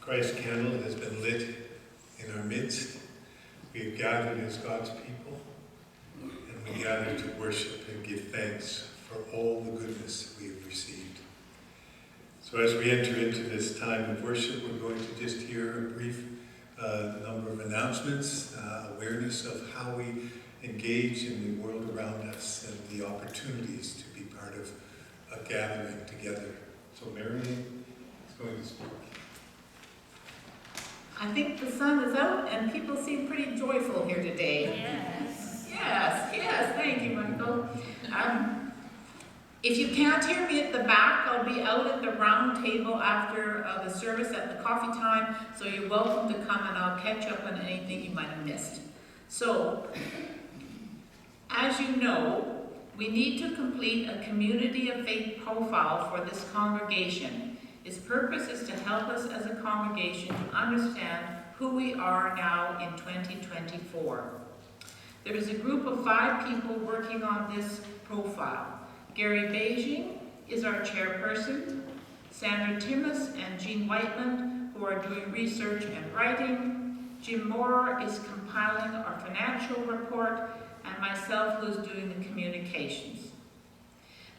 Christ's candle has been lit in our midst. We have gathered as God's people, and we gather to worship and give thanks for all the goodness we have received. So as we enter into this time of worship, we're going to just hear a brief number of announcements, awareness of how we engage in the world around us and the opportunities to be part of a gathering together. So Marion is going to speak. I think the sun is out and people seem pretty joyful here today. Yes, thank you, Michael. If you can't hear me at the back, I'll be out at the round table after the service at the coffee time, so you're welcome to come and I'll catch up on anything you might have missed. So, as you know, we need to complete a community of faith profile for this congregation. Its purpose is to help us as a congregation to understand who we are now in 2024. There is a group of 5 people working on this profile. Gary Beijing is our chairperson, Sandra Timmis and Jean Whiteman, who are doing research and writing, Jim Moore is compiling our financial report, and myself who's doing the communications.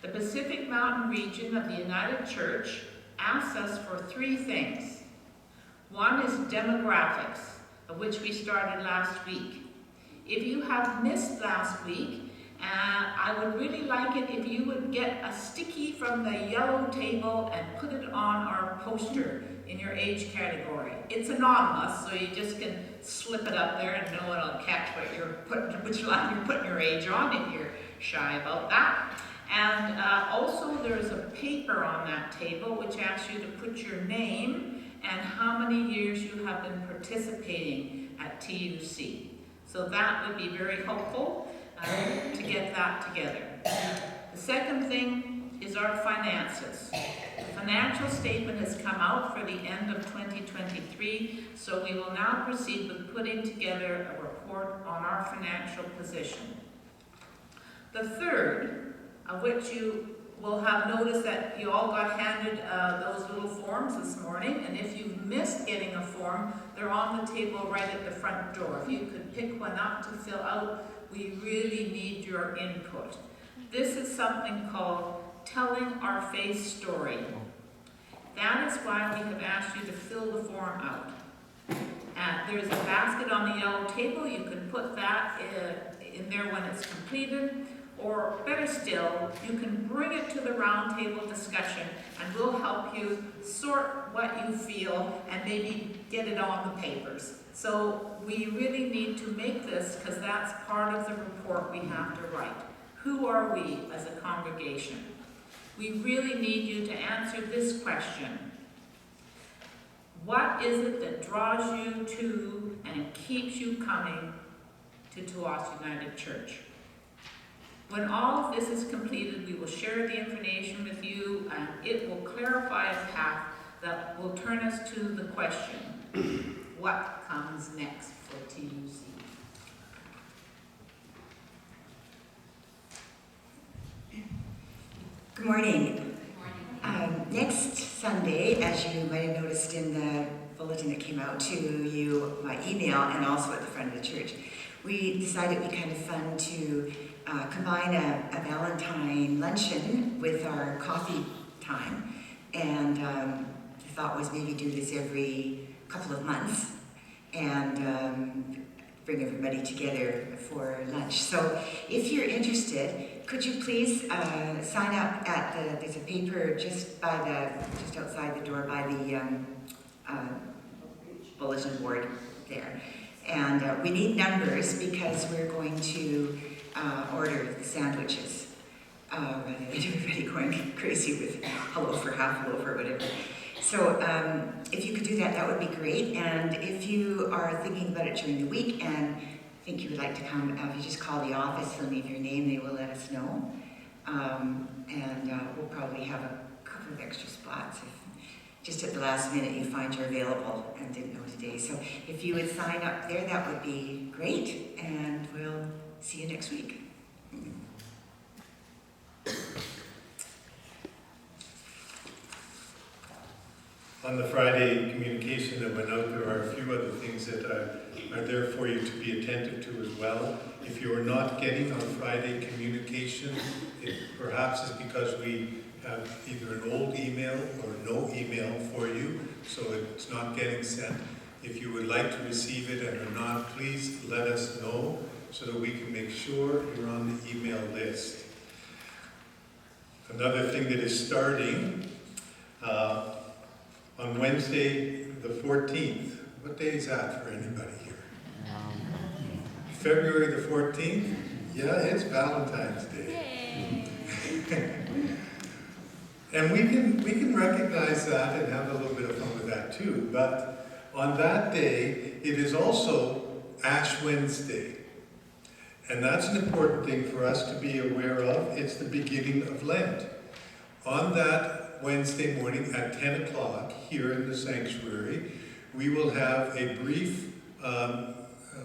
The Pacific Mountain region of the United Church asks us for 3 things. One is demographics, of which we started last week. If you have missed last week, I would really like it if you would get a sticky from the yellow table and put it on our poster in your age category. It's anonymous, so you just can slip it up there and no one will catch which line you're putting your age on if you're shy about that. And also there's a paper on that table which asks you to put your name and how many years you have been participating at TUC. So that would be very helpful to get that together. The second thing is our finances. The financial statement has come out for the end of 2023, so we will now proceed with putting together a report on our financial position. The third, of which you will have noticed that you all got handed those little forms this morning, and if you've missed getting a form, they're on the table right at the front door. If you could pick one up to fill out, we really need your input. This is something called telling our faith story. That is why we have asked you to fill the form out. There's a basket on the yellow table. You can put that in there when it's completed. Or better still, you can bring it to the roundtable discussion and we'll help you sort what you feel and maybe get it on the papers. So we really need to make this, because that's part of the report we have to write. Who are we as a congregation? We really need you to answer this question. What is it that draws you to and keeps you coming to Tsawwassen United Church? When all of this is completed, we will share the information with you, and it will clarify a path that will turn us to the question, what comes next for TUC? Good morning. Next Sunday, as you might have noticed in the bulletin that came out to you by email and also at the front of the church, we decided it'd be kind of fun to combine a Valentine luncheon with our coffee time. And the thought was maybe do this every couple of months and bring everybody together for lunch. So if you're interested, could you please sign up at there's a paper just outside the door by the bulletin board there. And we need numbers because we're going to order the sandwiches. Rather than everybody going crazy with a loaf or half a loaf or whatever. So if you could do that, that would be great. And if you are thinking about it during the week and think you would like to come, if you just call the office and leave your name, they will let us know. We'll probably have a couple of extra spots if just at the last minute you find you're available and didn't know today. So if you would sign up there, that would be great. And we'll see you next week. On the Friday communication that went out, there are a few other things that are there for you to be attentive to as well. If you are not getting our Friday communication, it perhaps is because we have either an old email or no email for you, so it's not getting sent. If you would like to receive it and are not, please let us know so that we can make sure you're on the email list. Another thing that is starting, on Wednesday, the 14th. What day is that for anybody here? February the 14th? Yeah, it's Valentine's Day. And we can recognize that and have a little bit of fun with that too. But on that day, it is also Ash Wednesday. And that's an important thing for us to be aware of. It's the beginning of Lent. On that Wednesday morning at 10 o'clock here in the sanctuary, we will have a brief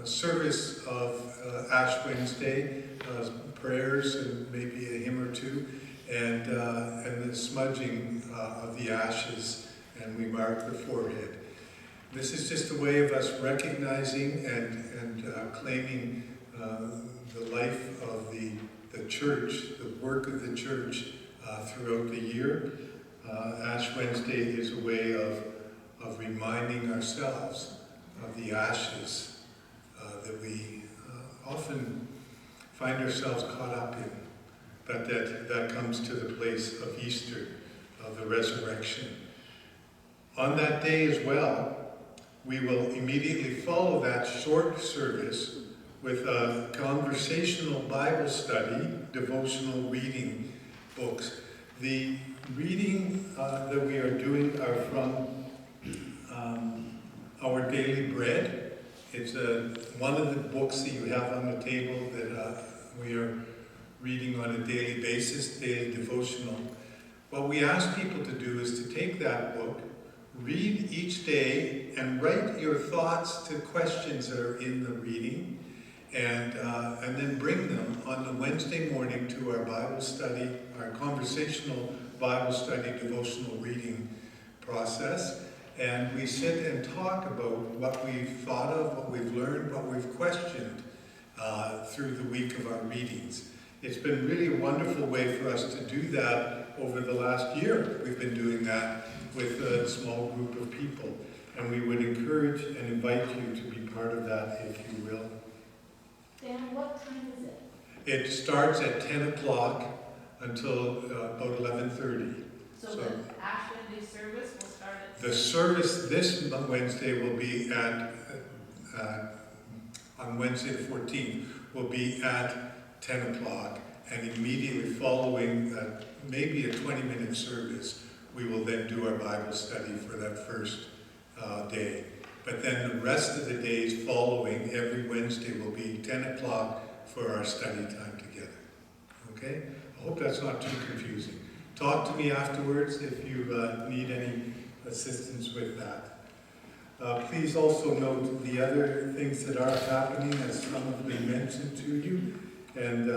service of Ash Wednesday, prayers and maybe a hymn or two, and the smudging of the ashes, and we mark the forehead. This is just a way of us recognizing and claiming the life of the church, the work of the church throughout the year. Ash Wednesday is a way of reminding ourselves of the ashes that we often find ourselves caught up in, but that comes to the place of Easter, of the resurrection. On that day as well, we will immediately follow that short service with a conversational Bible study, devotional reading books. The reading that we are doing are from Our Daily Bread. It's one of the books that you have on the table that we are reading on a daily basis, daily devotional. What we ask people to do is to take that book, read each day, and write your thoughts to questions that are in the reading, and then bring them on the Wednesday morning to our Bible study, our conversational Bible study devotional reading process. And we sit and talk about what we've thought of, what we've learned, what we've questioned through the week of our readings. It's been really a wonderful way for us to do that over the last year. We've been doing that with a small group of people. And we would encourage and invite you to be part of that, if you will. Dan, what time is it? It starts at 10 o'clock until about 11:30. So the Ash Wednesday service will start at... The service this Wednesday will be at, on Wednesday the 14th, will be at 10 o'clock. and immediately following maybe a 20-minute service, we will then do our Bible study for that first day. But then the rest of the days following, every Wednesday will be 10 o'clock for our study time together. Okay? I hope that's not too confusing. Talk to me afterwards if you need any assistance with that. Please also note the other things that are happening, as some have been mentioned to you. And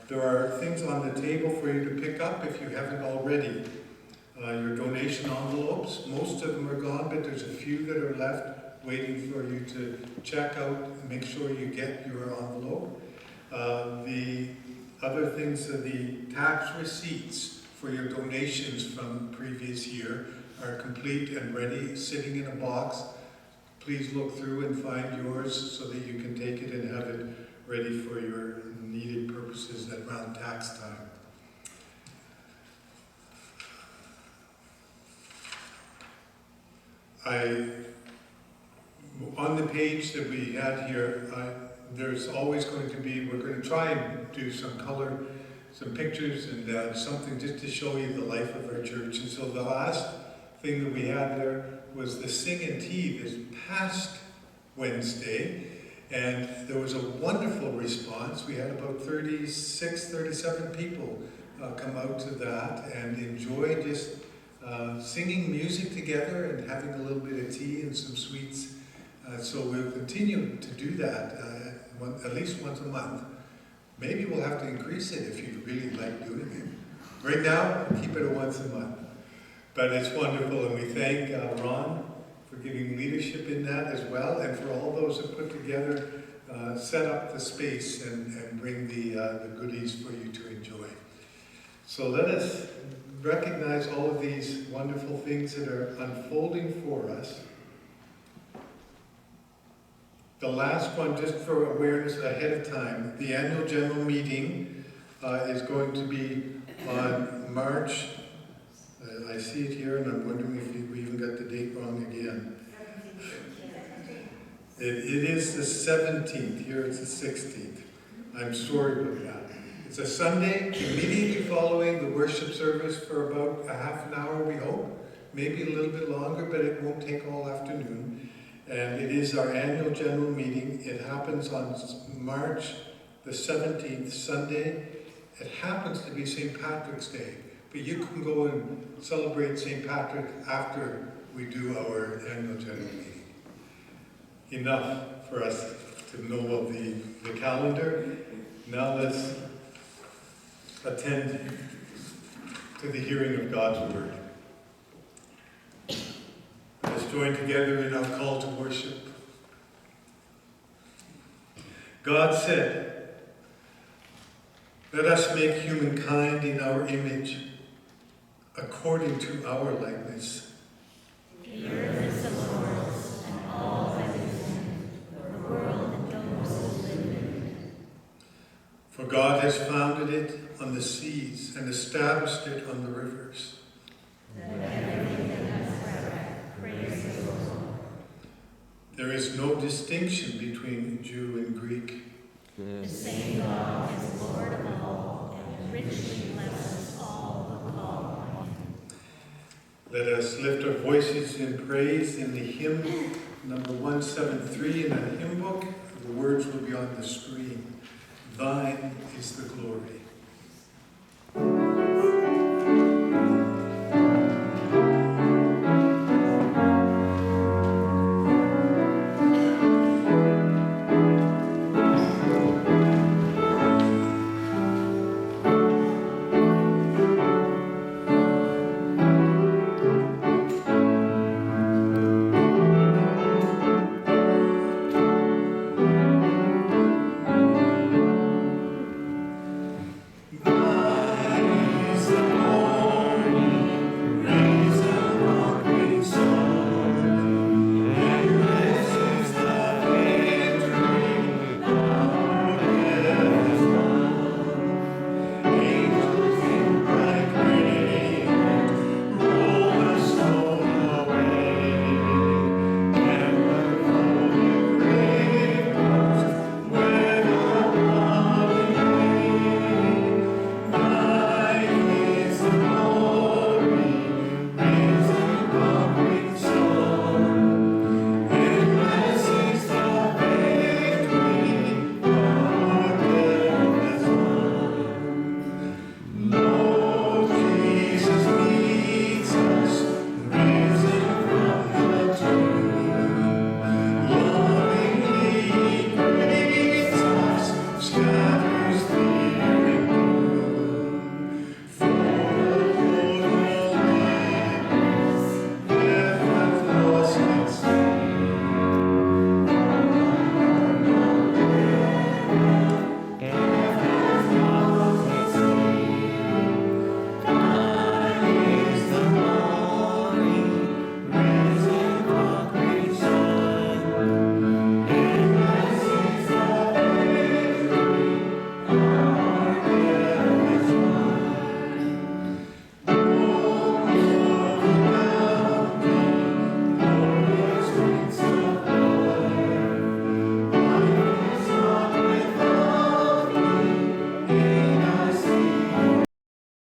there are things on the table for you to pick up if you haven't already. Your donation envelopes, most of them are gone, but there's a few that are left waiting for you to check out and make sure you get your envelope. The other things are the tax receipts for your donations from the previous year are complete and ready, sitting in a box. Please look through and find yours so that you can take it and have it ready for your needed purposes around tax time. On the page that we had here, there's always going to be, we're going to try and do some color, some pictures and something just to show you the life of our church. And so the last thing that we had there was the Sing and Tea this past Wednesday. And there was a wonderful response. We had about 36, 37 people come out to that and enjoy just singing music together and having a little bit of tea and some sweets. So we'll continue to do that at least once a month. Maybe we'll have to increase it if you really like doing it. Right now, keep it a once a month. But it's wonderful, and we thank Ron for giving leadership in that as well, and for all those that put together, set up the space and bring the goodies for you to enjoy. So let us recognize all of these wonderful things that are unfolding for us. The last one, just for awareness ahead of time, the annual general meeting is going to be on March, I see it here and I'm wondering if we even got the date wrong again. It is the 17th, here it's the 16th. I'm sorry about that. It's a Sunday, immediately following the worship service for about a half an hour, we hope. Maybe a little bit longer, but it won't take all afternoon. And it is our annual general meeting. It happens on March the 17th, Sunday. It happens to be St. Patrick's Day, but you can go and celebrate St. Patrick after we do our annual general meeting. Enough for us to know of the calendar. Now let's attend to the hearing of God's word. Let's join together in our call to worship. God said, "Let us make humankind in our image, according to our likeness." The earth is the Lord's, and all that is in it, the world and those who live in it. For God has founded it on the seas and established it on the rivers. Let everything that has breath praise the Lord. There is no distinction between Jew and Greek. The same God is Lord of all, and richly blesses all who call on him. Let us lift our voices in praise in the hymn number 173 in the hymn book. The words will be on the screen. Thine is the glory.